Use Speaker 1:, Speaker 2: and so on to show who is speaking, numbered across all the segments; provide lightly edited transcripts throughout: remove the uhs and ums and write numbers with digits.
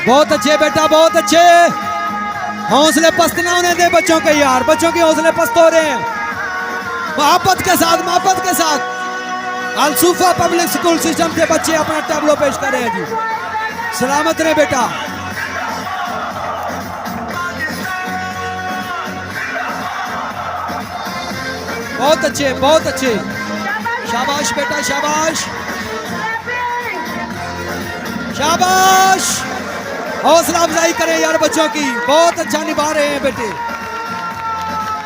Speaker 1: बहुत अच्छे बेटा, बहुत अच्छे। हौसले पस्त ना होने दे बच्चों के यार, बच्चों के हौसले पस्त हो रहे हैं। मोहब्बत के साथ, मोहब्बत के साथ अलसूफा पब्लिक स्कूल सिस्टम के बच्चे अपना टैबलो पेश कर रहे हैं जी। सलामत रहे बेटा। बहुत अच्छे, बहुत अच्छे। शाबाश बेटा, शाबाश शाबाश। हौसला अफजाई करें यार बच्चों की, बहुत अच्छा निभा रहे हैं बेटे।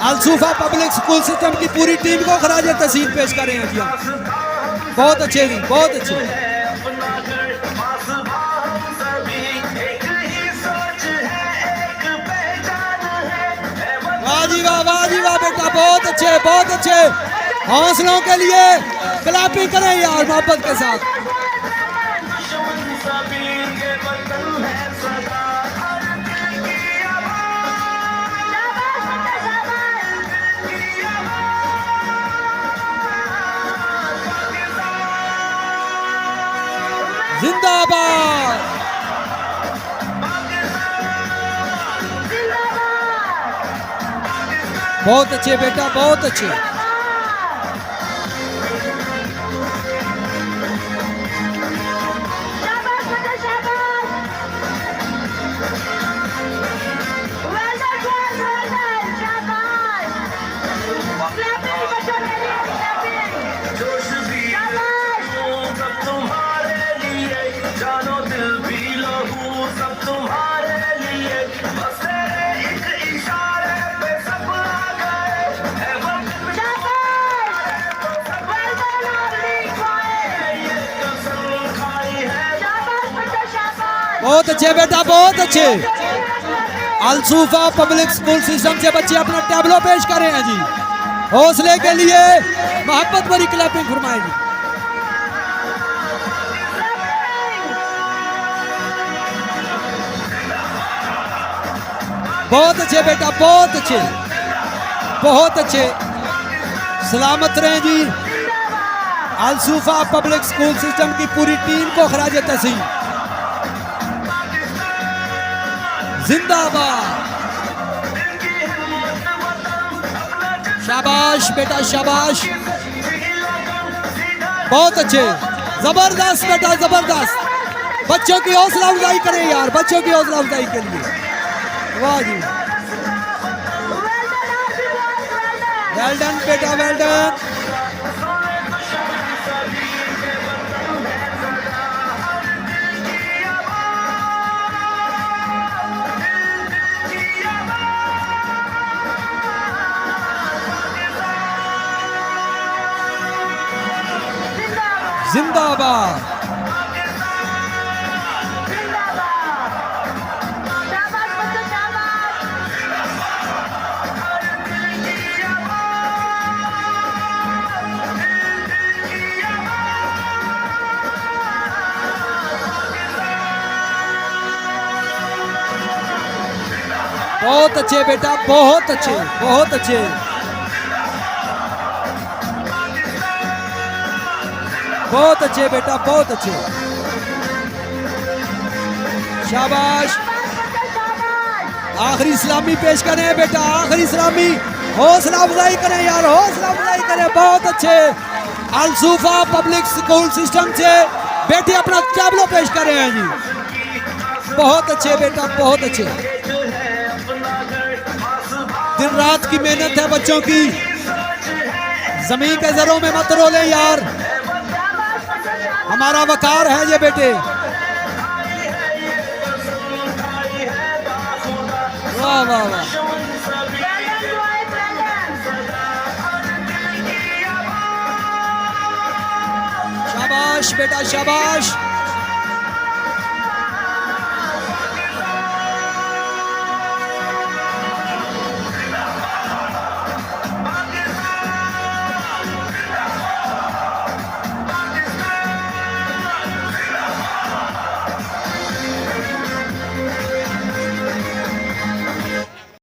Speaker 1: अलसूफा पब्लिक स्कूल सिस्टम की पूरी टीम को खराज तहसीन पेश कर रहे हैं जी। बहुत अच्छे जी, बहुत अच्छे। वाह जी वाह, वाह जी वाह बेटा, बहुत अच्छे, बहुत अच्छे। हौसलों के लिए क्लैपिंग करें यार मोहब्बत के साथ। जिंदाबाद। बहुत अच्छे बेटा, बहुत अच्छे। बहुत अच्छे बेटा, बहुत अच्छे। अलसूफा पब्लिक स्कूल सिस्टम से बच्चे अपना टैबलो पेश कर रहे हैं जी। हौसले के लिए मोहब्बत भरी क्लैपिंग फरमाएगी। बहुत अच्छे बेटा, बहुत अच्छे, बहुत अच्छे। सलामत रहें जी। अलसूफा पब्लिक स्कूल सिस्टम की पूरी टीम को खराज तहसीन। जिंदाबाद। शाबाश बेटा, शाबाश। बहुत अच्छे, जबरदस्त बेटा, जबरदस्त। बच्चों की हौसला अफजाई करें यार, बच्चों की हौसला अफजाई के लिए। वाह जी, वेल डन बेटा, वेल डन। जिंदाबाद। बहुत अच्छे बेटा, बहुत अच्छे, बहुत अच्छे। बहुत अच्छे बेटा, बहुत अच्छे। शाबाश। आखिरी सलामी पेश करें बेटा, आखिरी सलामी। हौसला अफजाई करें यार, हौसला अफजाई करें। बहुत अच्छे। अलसूफा पब्लिक स्कूल सिस्टम से बेटे अपना टैबलो पेश कर रहे हैं जी। बहुत अच्छे बेटा, बहुत अच्छे। दिन रात की मेहनत है बच्चों की। जमीन के जरों में मत रोले यार, हमारा वकार है ये बेटे। वाह वाह वाह। शाबाश बेटा, शाबाश।